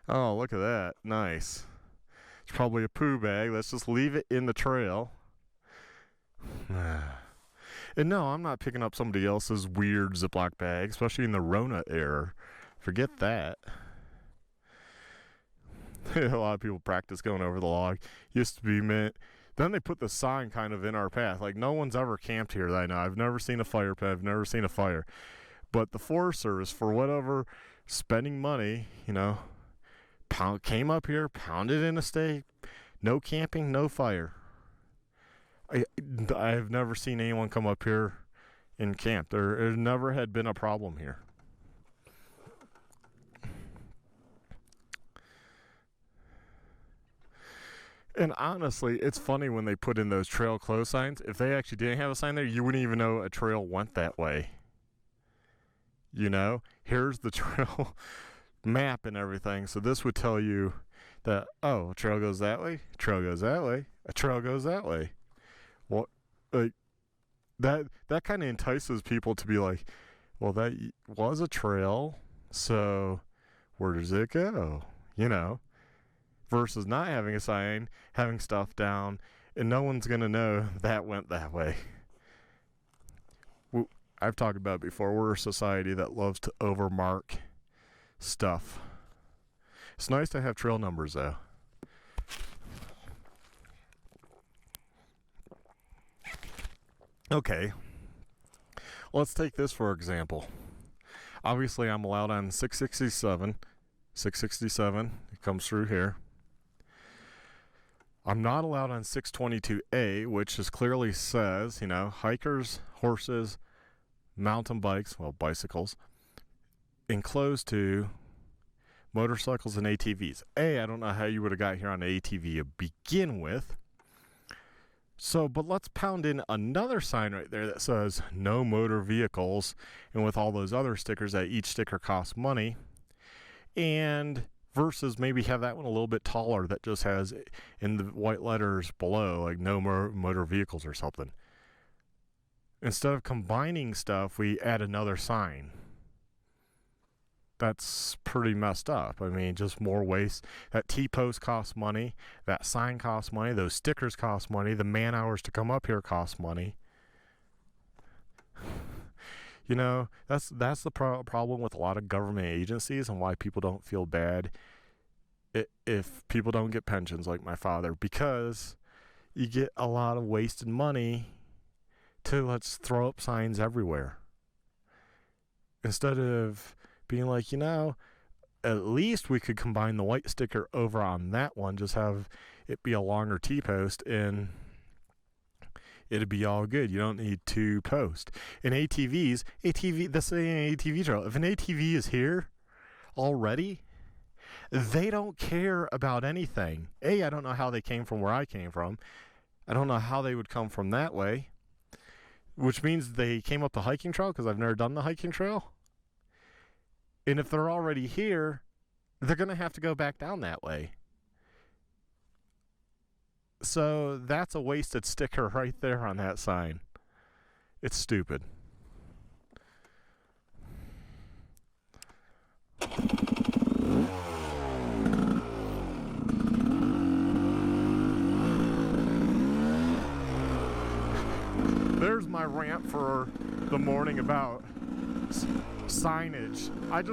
Oh, look at that. Nice. It's probably a poo bag. Let's just leave it in the trail. And no, I'm not picking up somebody else's weird Ziploc bag, especially in the Rona era. Forget that. A lot of people practice going over the log. Used to be meant. Then they put the sign kind of in our path. Like, no one's ever camped here that I know. I've never seen a fire pit. I've never seen a fire. But the Forest Service, for whatever, spending money, came up here, pounded in a stake. No camping, no fire. I've never seen anyone come up here and camp. There never had been a problem here. And honestly, it's funny when they put in those trail close signs. If they actually didn't have a sign there, you wouldn't even know a trail went that way. Here's the trail map and everything. So this would tell you that, a trail goes that way, a trail goes that way, a trail goes that way. Well, like, that kind of entices people to be like, well, that was a trail, so where does it go? Versus not having a sign, having stuff down, and no one's going to know that went that way. I've talked about it before. We're a society that loves to overmark stuff. It's nice to have trail numbers, though. Okay. Let's take this for example. Obviously, I'm allowed on 667. 667, it comes through here. I'm not allowed on 622A, which just clearly says, hikers, horses, mountain bikes, bicycles, enclosed to motorcycles and ATVs. I don't know how you would have got here on an ATV to begin with. But let's pound in another sign right there that says no motor vehicles, and with all those other stickers that each sticker costs money. And versus maybe have that one a little bit taller that just has in the white letters below, like no more motor vehicles or something. Instead of combining stuff, we add another sign. That's pretty messed up. I mean, just more waste. That T-post costs money. That sign costs money. Those stickers cost money. The man hours to come up here cost money. That's the problem with a lot of government agencies and why people don't feel bad if people don't get pensions like my father, because you get a lot of wasted money to let's throw up signs everywhere. Instead of being like, at least we could combine the white sticker over on that one, just have it be a longer T-post, and it'd be all good. You don't need two posts. In ATVs, that's an ATV trail. If an ATV is here already, they don't care about anything. I don't know how they came from where I came from. I don't know how they would come from that way, which means they came up the hiking trail because I've never done the hiking trail. And if they're already here, they're going to have to go back down that way. So that's a wasted sticker right there on that sign. It's stupid. There's my rant for the morning about signage. I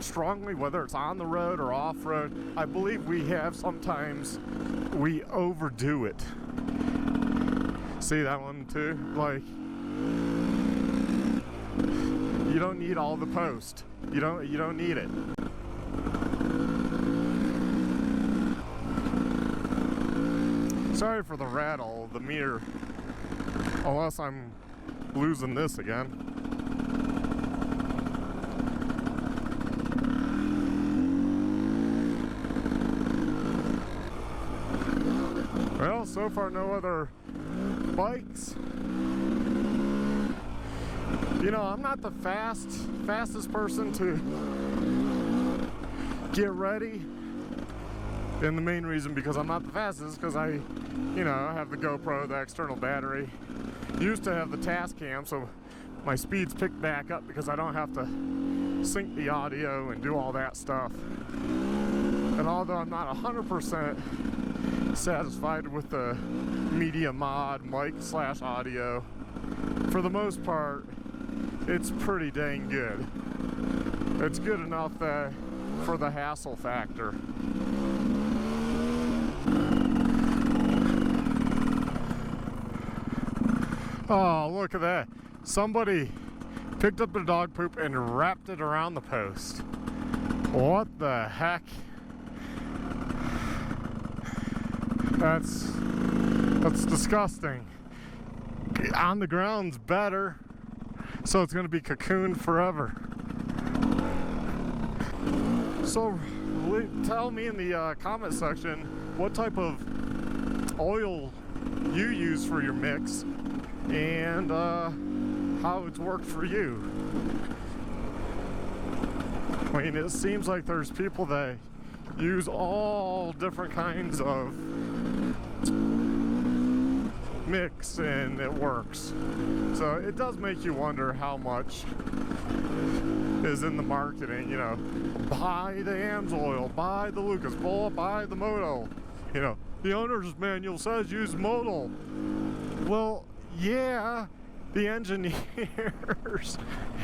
strongly, whether it's on the road or off road, I believe sometimes we overdo it. See that one too? Like, you don't need all the post. You don't need it. Sorry for the rattle, the meter. Unless I'm losing this again. Well, so far no other bikes. I'm not the fastest person to get ready. And the main reason because I'm not the fastest is because I have the GoPro, the external battery. Used to have the task cam, so my speed's picked back up because I don't have to sync the audio and do all that stuff. And although I'm not 100% satisfied with the media mod mic / audio, for the most part, it's pretty dang good. It's good enough that for the hassle factor. Oh, look at that. Somebody picked up their dog poop and wrapped it around the post. What the heck? That's disgusting. On the ground's better, so it's gonna be cocooned forever. So tell me in the comment section what type of oil you use for your mix and how it's worked for you. I mean, it seems like there's people that use all different kinds of mix and it works. So it does make you wonder how much is in the marketing, you know. Buy the AMSOIL, buy the Lucas, buy the Modal. You know, the owner's manual says use Modal. Well, yeah, the engineers,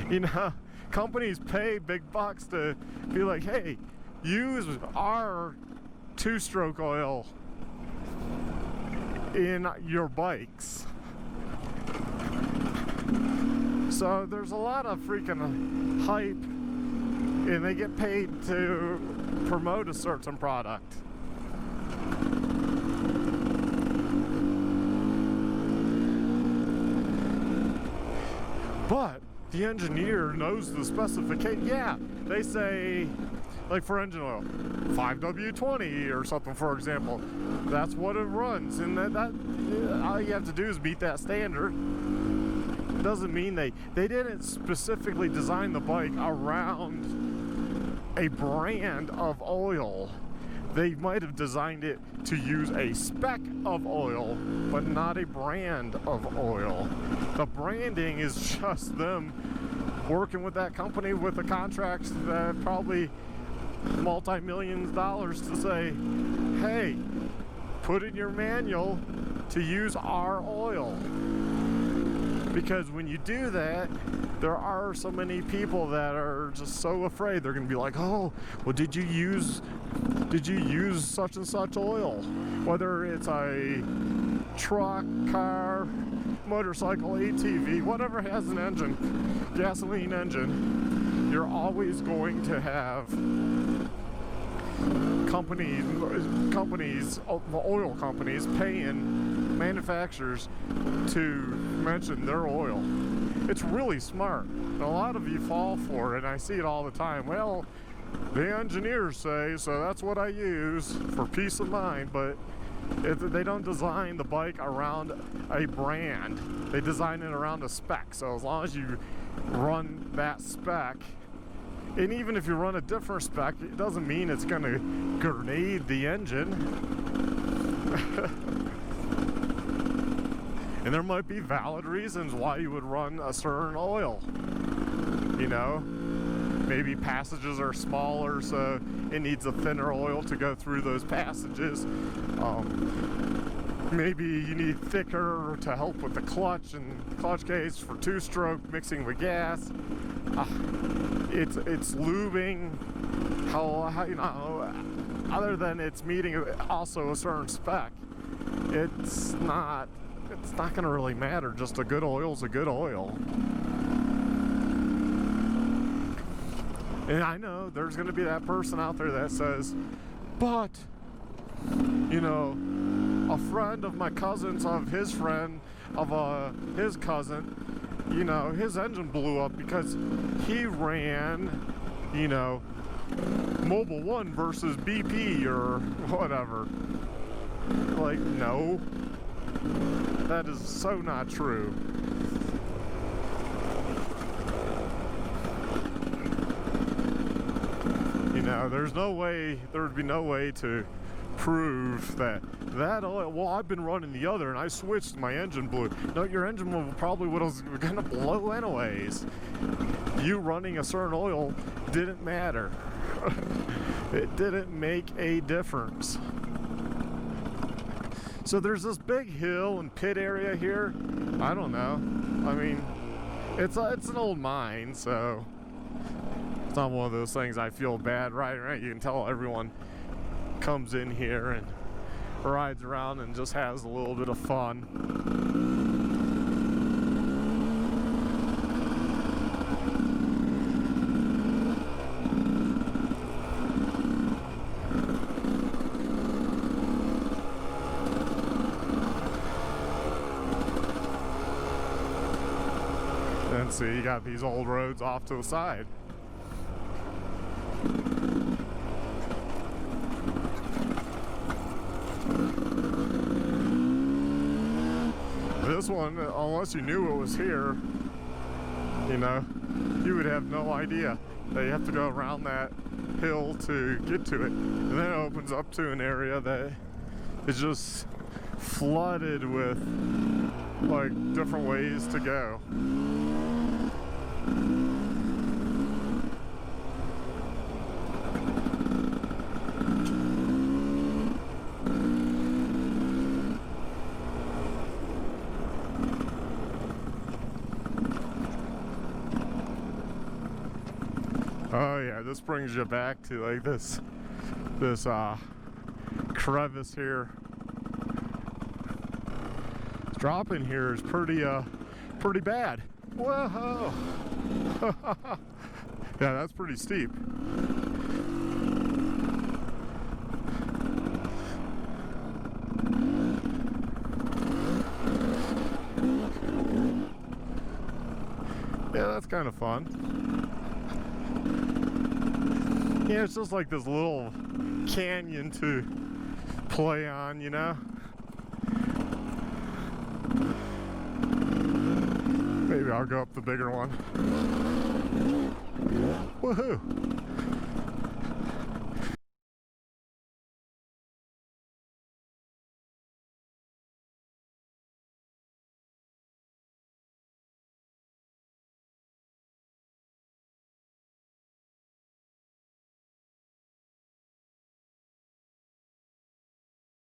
you know, companies pay big bucks to be like, hey, use our two-stroke oil in your bikes. So there's a lot of freaking hype, and they get paid to promote a certain product. But the engineer knows the specification. Yeah, they say, like for engine oil, 5W20 or something, for example. That's what it runs, and that all you have to do is meet that standard. It doesn't mean they didn't specifically design the bike around a brand of oil. They might have designed it to use a spec of oil, but not a brand of oil. The branding is just them working with that company with the contracts that probably multi-millions of dollars to say, hey, put in your manual to use our oil. Because when you do that, there are so many people that are just so afraid. They're going to be like, oh, well, did you use such and such oil? Whether it's a truck, car, motorcycle, ATV, whatever has an engine, gasoline engine, you're always going to have companies, oil companies paying manufacturers to mention their oil. It's really smart. And a lot of you fall for it, and I see it all the time. Well, the engineers say, so that's what I use for peace of mind, but they don't design the bike around a brand. They design it around a spec. So as long as you run that spec, and even if you run a different spec, it doesn't mean it's going to grenade the engine. And there might be valid reasons why you would run a certain oil. You know, maybe passages are smaller, so it needs a thinner oil to go through those passages. Maybe you need thicker to help with the clutch and clutch case for two-stroke mixing with gas. It's lubing. How you know, other than it's meeting also a certain spec, it's not going to really matter. Just a good oil's a good oil. And I know there's going to be that person out there that says, but, you know, a friend of my cousin's of his friend of his cousin, you know, his engine blew up because he ran, you know, Mobil 1 versus BP or whatever. Like, no. That is so not true. You know, there would be no way to prove that oil, well, I've been running the other and I switched, my engine blew. No, your engine probably was gonna blow anyways. You running a certain oil didn't matter. It didn't make a difference. So there's this big hill and pit area here. I don't know. I mean, it's an old mine, so it's not one of those things I feel bad riding around. You can tell everyone comes in here and rides around and just has a little bit of fun. And see, you got these old roads off to the side. This one, unless you knew it was here, you know, you would have no idea that you have to go around that hill to get to it. And then it opens up to an area that is just flooded with like different ways to go. Oh yeah, this brings you back to like this crevice here. Dropping here is pretty bad. Whoa! Yeah, that's pretty steep. Yeah, that's kind of fun. Yeah, it's just like this little canyon to play on, you know? Maybe I'll go up the bigger one. Woohoo!